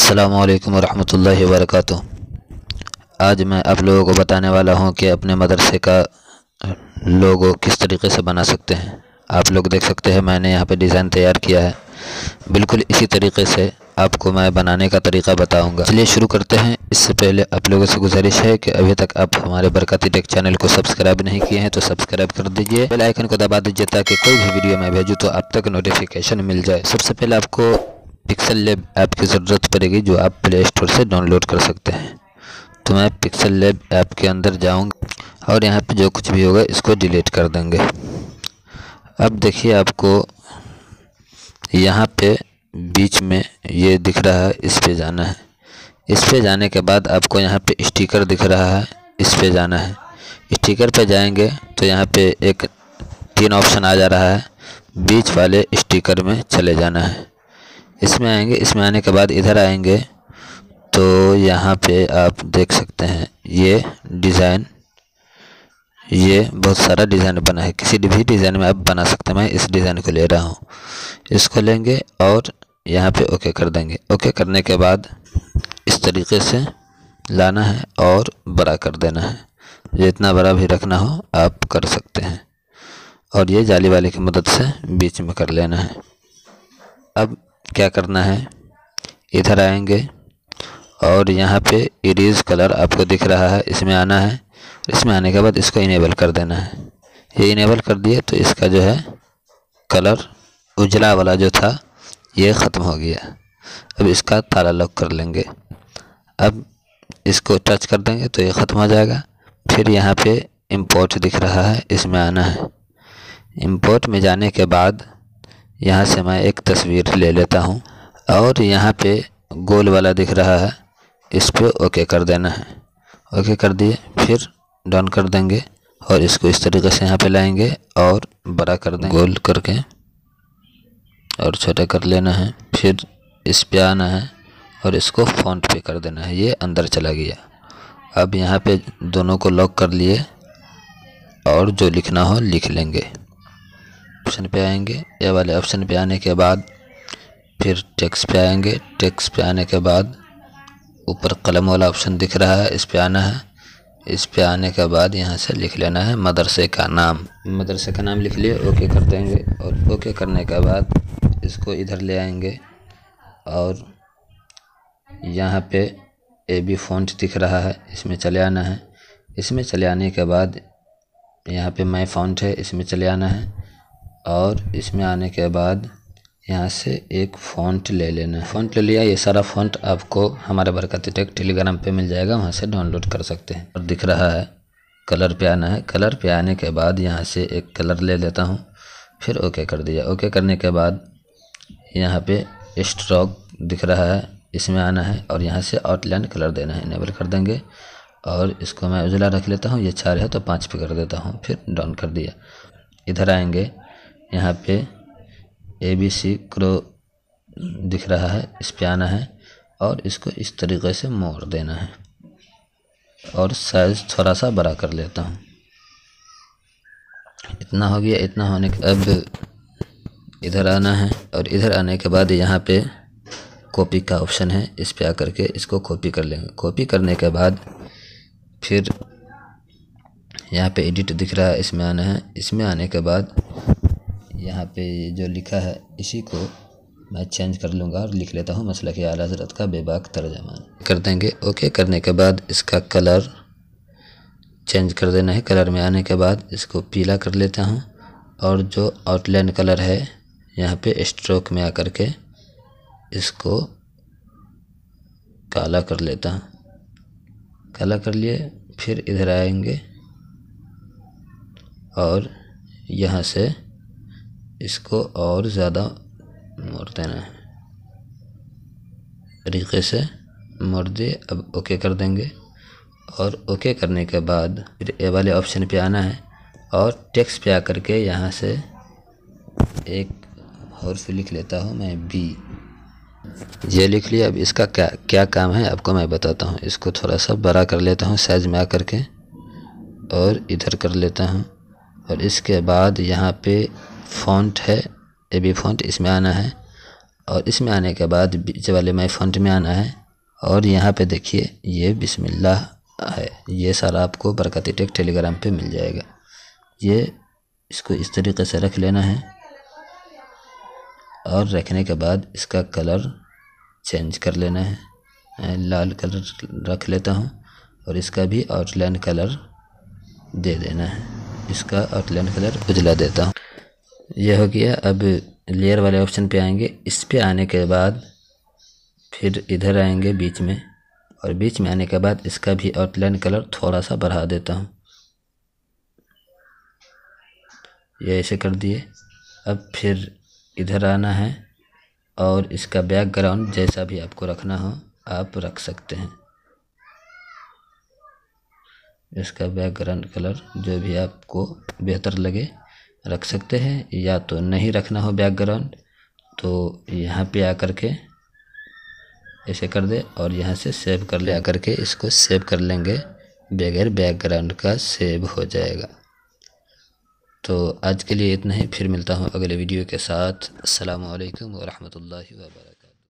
अस्सलामु अलैकुम वरहमतुल्लाहि वबरकातुहू। आज मैं आप लोगों को बताने वाला हूं कि अपने मदरसे का लोगो किस तरीके से बना सकते हैं। आप लोग देख सकते हैं मैंने यहाँ पे डिज़ाइन तैयार किया है। बिल्कुल इसी तरीके से आपको मैं बनाने का तरीका बताऊंगा। चलिए शुरू करते हैं। इससे पहले आप लोगों से गुजारिश है कि अभी तक आप हमारे बरकती टेक चैनल को सब्सक्राइब नहीं किए हैं तो सब्सक्राइब कर दीजिए, बेल आइकन को दबा दीजिए ताकि कोई भी वीडियो मैं भेजूँ तो आप तक नोटिफिकेशन मिल जाए। सबसे पहले आपको पिक्सेलैब ऐप की ज़रूरत पड़ेगी जो आप प्ले स्टोर से डाउनलोड कर सकते हैं। तो मैं पिक्सेलैब ऐप के अंदर जाऊंगा और यहाँ पे जो कुछ भी होगा इसको डिलीट कर देंगे। अब देखिए आपको यहाँ पे बीच में ये दिख रहा है, इस पे जाना है। इस पे जाने के बाद आपको यहाँ पे स्टिकर दिख रहा है, इस पे जाना है। स्टिकर पे जाएंगे तो यहाँ पे एक 3 ऑप्शन आ जा रहा है, बीच वाले स्टिकर में चले जाना है। इसमें आएंगे, इसमें आने के बाद इधर आएंगे तो यहाँ पे आप देख सकते हैं ये डिज़ाइन, ये बहुत सारा डिज़ाइन बना है। किसी भी डिज़ाइन में आप बना सकते हैं। मैं इस डिज़ाइन को ले रहा हूँ। इसको लेंगे और यहाँ पे ओके कर देंगे। ओके करने के बाद इस तरीके से लाना है और बड़ा कर देना है। जितना बड़ा भी रखना हो आप कर सकते हैं और ये जाली वाले की मदद से बीच में कर लेना है। अब क्या करना है, इधर आएंगे और यहाँ पे इरेज कलर आपको दिख रहा है, इसमें आना है। इसमें आने के बाद इसको इनेबल कर देना है। ये इनेबल कर दिए तो इसका जो है कलर उजला वाला जो था ये ख़त्म हो गया। अब इसका ताला लॉक कर लेंगे। अब इसको टच कर देंगे तो ये ख़त्म हो जाएगा। फिर यहाँ पे इंपोर्ट दिख रहा है, इसमें आना है। इंपोर्ट में जाने के बाद यहाँ से मैं एक तस्वीर ले लेता हूँ और यहाँ पे गोल वाला दिख रहा है, इस पे ओके कर देना है। ओके कर दिए, फिर डाउन कर देंगे और इसको इस तरीके से यहाँ पे लाएंगे और बड़ा कर देंगे गोल करके और छोटा कर लेना है। फिर इस पे आना है और इसको फ़ॉन्ट पे कर देना है। ये अंदर चला गया। अब यहाँ पे दोनों को लॉक कर लिए और जो लिखना हो लिख लेंगे। ऑप्शन पे आएंगे, ये वाले ऑप्शन पे आने के बाद फिर टेक्स्ट पे आएंगे। टेक्स्ट पे आने के बाद ऊपर कलम वाला ऑप्शन दिख रहा है, इस पे आना है। इस पे आने के बाद यहाँ से लिख लेना है मदरसे का नाम। मदरसे का नाम लिख लिए, ओके कर देंगे और ओके करने के बाद इसको इधर ले आएंगे और यहाँ पे AB फ़ॉन्ट दिख रहा है, इसमें चले आना है। इसमें चले आने के बाद यहाँ पे माय फ़ॉन्ट है, इसमें चले आना है और इसमें आने के बाद यहाँ से एक फ़ॉन्ट ले लेना है। फ़ॉन्ट ले लिया। ये सारा फ़ॉन्ट आपको हमारे बरकती टेक टेलीग्राम पे मिल जाएगा, वहाँ से डाउनलोड कर सकते हैं। और दिख रहा है कलर पे आना है। कलर पे आने के बाद यहाँ से एक कलर ले लेता हूँ, फिर ओके कर दिया। ओके करने के बाद यहाँ पे स्ट्रोक दिख रहा है, इसमें आना है और यहाँ से आउटलाइन कलर देना है। इनेबल कर देंगे और इसको मैं उजला रख लेता हूँ। ये 4 है तो 5 पे कर देता हूँ, फिर डाउन कर दिया। इधर आएंगे, यहाँ पे ABC क्रो दिख रहा है, इस पे आना है और इसको इस तरीके से मोड़ देना है और साइज़ थोड़ा सा बड़ा कर लेता हूँ। इतना हो गया। इतना होने के अब इधर आना है और इधर आने के बाद यहाँ पे कॉपी का ऑप्शन है, इस पे आकर के इसको कॉपी कर लेंगे। कॉपी करने के बाद फिर यहाँ पे एडिट दिख रहा है, इसमें आना है। इसमें आने के बाद यहाँ पे जो लिखा है इसी को मैं चेंज कर लूँगा और लिख लेता हूँ मसला के आला हज़रत का बेबाक तर्जमा कर देंगे। ओके करने के बाद इसका कलर चेंज कर देना है। कलर में आने के बाद इसको पीला कर लेता हूँ और जो आउटलाइन कलर है यहाँ पे स्ट्रोक में आकर के इसको काला कर लेता हूँ। काला कर लिए, फिर इधर आएंगे और यहाँ से इसको और ज़्यादा मोड़ देना है, तरीके से मोड़ दिए। अब ओके कर देंगे और ओके करने के बाद फिर ए वाले ऑप्शन पे आना है और टेक्स्ट पे आकर के यहाँ से एक हर्फ लिख लेता हूँ मैं B। ये लिख लिया। अब इसका क्या काम है आपको मैं बताता हूँ। इसको थोड़ा सा बड़ा कर लेता हूँ साइज़ में आकर के और इधर कर लेता हूँ और इसके बाद यहाँ पे फ़ॉन्ट है AB फ़ॉन्ट, इसमें आना है और इसमें आने के बाद बीच वाले में फ़ॉन्ट में आना है और यहाँ पे देखिए ये बिस्मिल्लाह है। ये सारा आपको बरकती टेक टेलीग्राम पे मिल जाएगा। ये इसको इस तरीके से रख लेना है और रखने के बाद इसका कलर चेंज कर लेना है। मैं लाल कलर रख लेता हूँ और इसका भी आउटलाइन कलर दे देना है। इसका आउटलाइन कलर उजला देता हूँ। यह हो गया। अब लेयर वाले ऑप्शन पे आएंगे। इस पे आने के बाद फिर इधर आएंगे बीच में, और बीच में आने के बाद इसका भी आउटलाइन कलर थोड़ा सा बढ़ा देता हूँ। ये ऐसे कर दिए। अब फिर इधर आना है और इसका बैकग्राउंड जैसा भी आपको रखना हो आप रख सकते हैं। इसका बैकग्राउंड कलर जो भी आपको बेहतर लगे रख सकते हैं, या तो नहीं रखना हो बैकग्राउंड तो यहाँ पे आकर के ऐसे कर दे और यहाँ से सेव कर ले। आकर के इसको सेव कर लेंगे, बगैर बैकग्राउंड का सेव हो जाएगा। तो आज के लिए इतना ही, फिर मिलता हूँ अगले वीडियो के साथ। अस्सलामु अलैकुम व रहमतुल्लाहि व बरकातहू।